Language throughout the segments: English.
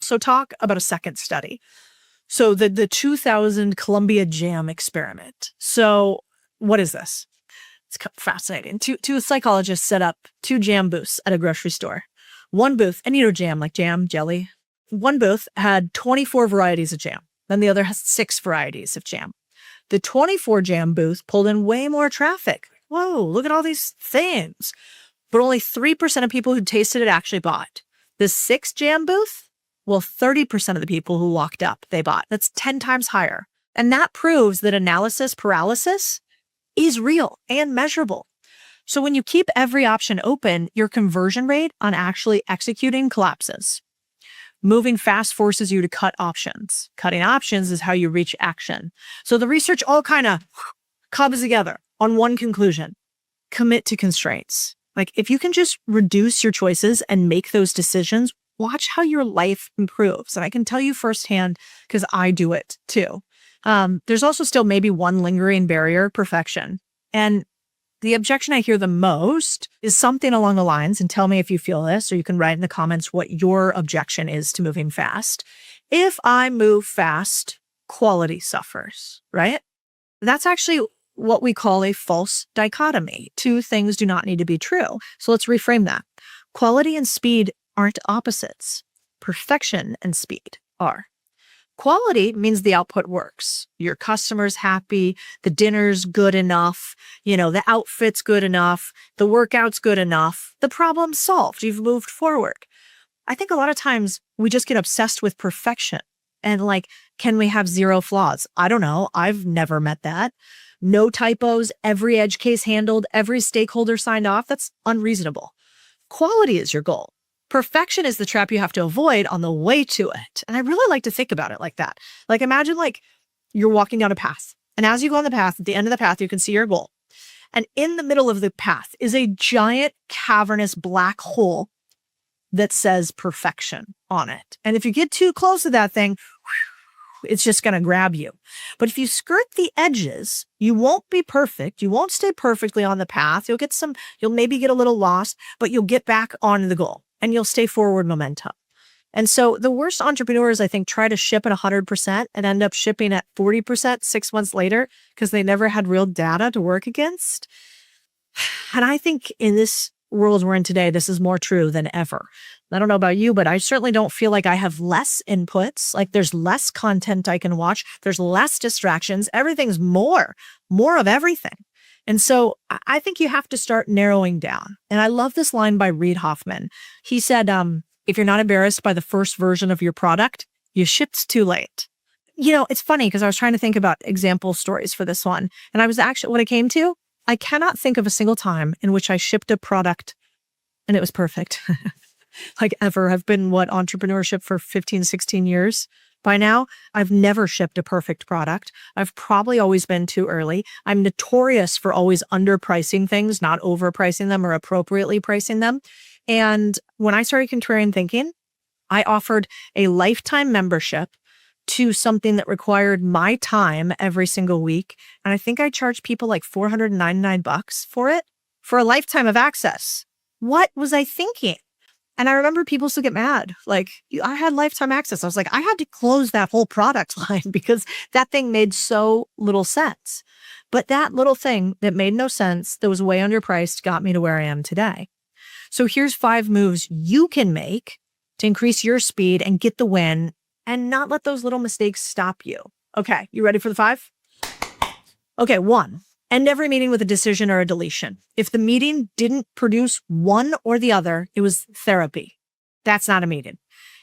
also talk about a second study. So the 2000 Columbia Jam experiment. So what is this? It's fascinating. Two psychologists set up 2 jam booths at a grocery store. One booth, and jam, like jam, jelly. One booth had 24 varieties of jam. Then the other has 6 varieties of jam. The 24 jam booth pulled in way more traffic. Whoa, look at all these things. But only 3% of people who tasted it actually bought. The 6 jam booth, well, 30% of the people who walked up, they bought. That's 10 times higher. And that proves that analysis paralysis is real and measurable. So when you keep every option open, your conversion rate on actually executing collapses. Moving fast forces you to cut options. Cutting options is how you reach action. So the research all kind of comes together on one conclusion. Commit to constraints. Like if you can just reduce your choices and make those decisions, watch how your life improves. And I can tell you firsthand because I do it too. There's also still maybe one lingering barrier, perfection. And the objection I hear the most is something along the lines, and tell me if you feel this, or you can write in the comments what your objection is to moving fast. If I move fast, quality suffers, right? That's actually what we call a false dichotomy. 2 things do not need to be true. So let's reframe that. Quality and speed aren't opposites. Perfection and speed are. Quality means the output works. Your customer's happy, the dinner's good enough, the outfit's good enough, the workout's good enough, the problem's solved, you've moved forward. I think a lot of times we just get obsessed with perfection and can we have 0 flaws? I don't know. I've never met that. No typos, every edge case handled, every stakeholder signed off. That's unreasonable. Quality is your goal. Perfection is the trap you have to avoid on the way to it. And I really like to think about it like that. Imagine you're walking down a path. And as you go on the path, at the end of the path, you can see your goal. And in the middle of the path is a giant cavernous black hole that says perfection on it. And if you get too close to that thing, it's just going to grab you. But if you skirt the edges, you won't be perfect. You won't stay perfectly on the path. You'll maybe get a little lost, but you'll get back on the goal. And you'll stay forward momentum. And so the worst entrepreneurs, I think, try to ship at 100% and end up shipping at 40% 6 months later because they never had real data to work against. And I think in this world we're in today, this is more true than ever. I don't know about you, but I certainly don't feel like I have less inputs. There's less content I can watch. There's less distractions. Everything's more of everything. And so I think you have to start narrowing down. And I love this line by Reid Hoffman. He said, if you're not embarrassed by the first version of your product, you shipped too late. It's funny because I was trying to think about example stories for this one. And what I came to, I cannot think of a single time in which I shipped a product and it was perfect. Ever. I've been, entrepreneurship for 15, 16 years. By now, I've never shipped a perfect product. I've probably always been too early. I'm notorious for always underpricing things, not overpricing them or appropriately pricing them. And when I started contrarian thinking, I offered a lifetime membership to something that required my time every single week. And I think I charged people $499 for it for a lifetime of access. What was I thinking? And I remember people still get mad. I had lifetime access. I was I had to close that whole product line because that thing made so little sense. But that little thing that made no sense, that was way underpriced, got me to where I am today. So here's 5 moves you can make to increase your speed and get the win and not let those little mistakes stop you. Okay, you ready for the 5? Okay, 1. End every meeting with a decision or a deletion. If the meeting didn't produce one or the other, it was therapy. That's not a meeting.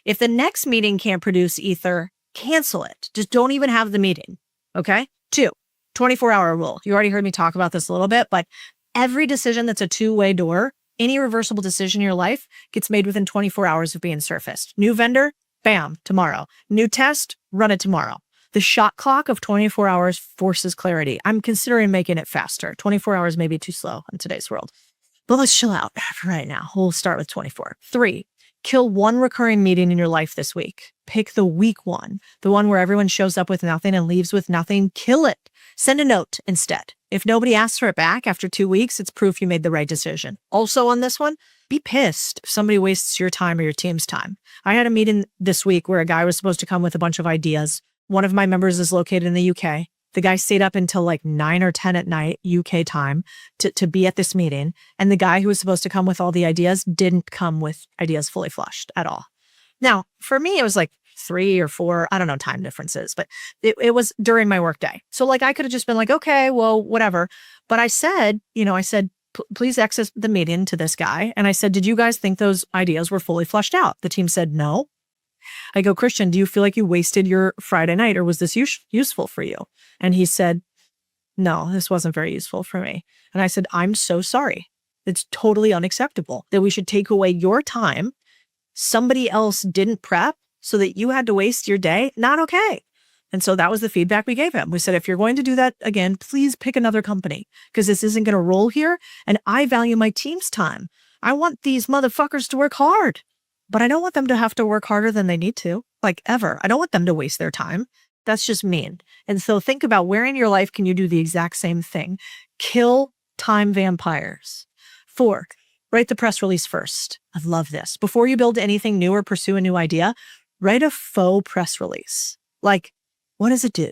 If the next meeting can't produce either, cancel it. Just don't even have the meeting. Okay? 2, 24-hour rule. You already heard me talk about this a little bit, but every decision that's a 2-way door, any reversible decision in your life gets made within 24 hours of being surfaced. New vendor, bam, tomorrow. New test, run it tomorrow. The shot clock of 24 hours forces clarity. I'm considering making it faster. 24 hours may be too slow in today's world. But let's chill out for right now. We'll start with 24. 3, kill one recurring meeting in your life this week. Pick the weak one, the one where everyone shows up with nothing and leaves with nothing. Kill it. Send a note instead. If nobody asks for it back after 2 weeks, it's proof you made the right decision. Also on this one, be pissed if somebody wastes your time or your team's time. I had a meeting this week where a guy was supposed to come with a bunch of ideas. One of my members is located in the UK. The guy stayed up until like 9 or 10 at night, UK time, to be at this meeting. And the guy who was supposed to come with all the ideas didn't come with ideas fully flushed at all. Now, for me, it was like 3 or 4, I don't know time differences, but it was during my workday. So like I could have just been like, okay, well, whatever. But I said, please exit the meeting to this guy. And I said, did you guys think those ideas were fully flushed out? The team said no. I go, Christian, do you feel like you wasted your Friday night or was this useful for you? And he said, no, this wasn't very useful for me. And I said, I'm so sorry. It's totally unacceptable that we should take away your time. Somebody else didn't prep so that you had to waste your day. Not okay. And so that was the feedback we gave him. We said, if you're going to do that again, please pick another company because this isn't going to roll here. And I value my team's time. I want these motherfuckers to work hard. But I don't want them to have to work harder than they need to, like ever. I don't want them to waste their time. That's just mean. And so think about where in your life can you do the exact same thing? Kill time vampires. 4, write the press release first. I love this. Before you build anything new or pursue a new idea, write a faux press release. Like, what does it do?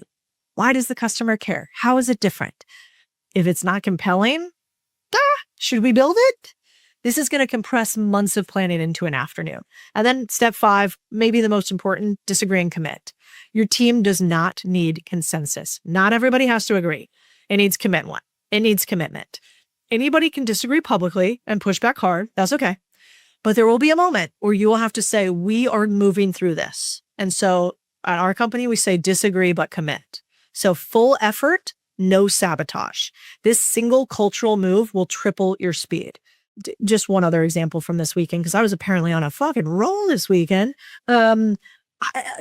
Why does the customer care? How is it different? If it's not compelling, should we build it? This is going to compress months of planning into an afternoon. And then step 5, maybe the most important, disagree and commit. Your team does not need consensus. Not everybody has to agree. It needs commitment. It needs commitment. Anybody can disagree publicly and push back hard. That's okay. But there will be a moment where you will have to say, we are moving through this. And so at our company, we say disagree, but commit. So full effort, no sabotage. This single cultural move will triple your speed. Just one other example from this weekend, because I was apparently on a fucking roll this weekend. Tell me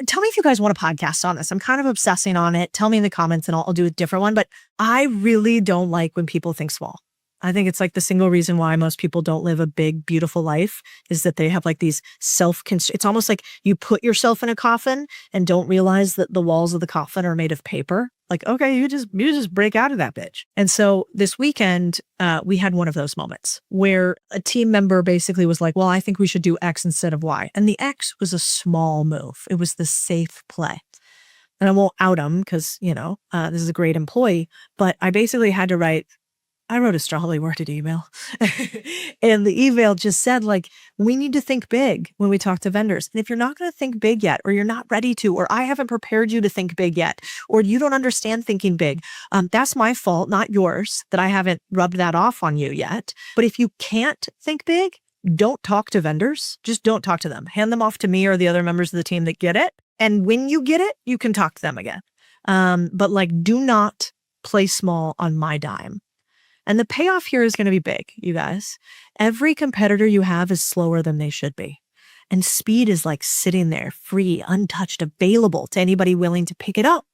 if you guys want a podcast on this. I'm kind of obsessing on it. Tell me in the comments and I'll do a different one. But I really don't like when people think small. I think it's like the single reason why most people don't live a big, beautiful life is that they have like these it's almost like you put yourself in a coffin and don't realize that the walls of the coffin are made of paper. Like, okay, you just break out of that bitch. And so this weekend, we had one of those moments where a team member basically was like, well, I think we should do X instead of Y. And the X was a small move. It was the safe play. And I won't out him because, this is a great employee, but I basically had to I wrote a strongly worded email and the email just said like, we need to think big when we talk to vendors. And if you're not going to think big yet, or you're not ready to, or I haven't prepared you to think big yet, or you don't understand thinking big, that's my fault, not yours, that I haven't rubbed that off on you yet. But if you can't think big, don't talk to vendors. Just don't talk to them. Hand them off to me or the other members of the team that get it. And when you get it, you can talk to them again. But do not play small on my dime. And the payoff here is going to be big, you guys. Every competitor you have is slower than they should be. And speed is like sitting there, free, untouched, available to anybody willing to pick it up.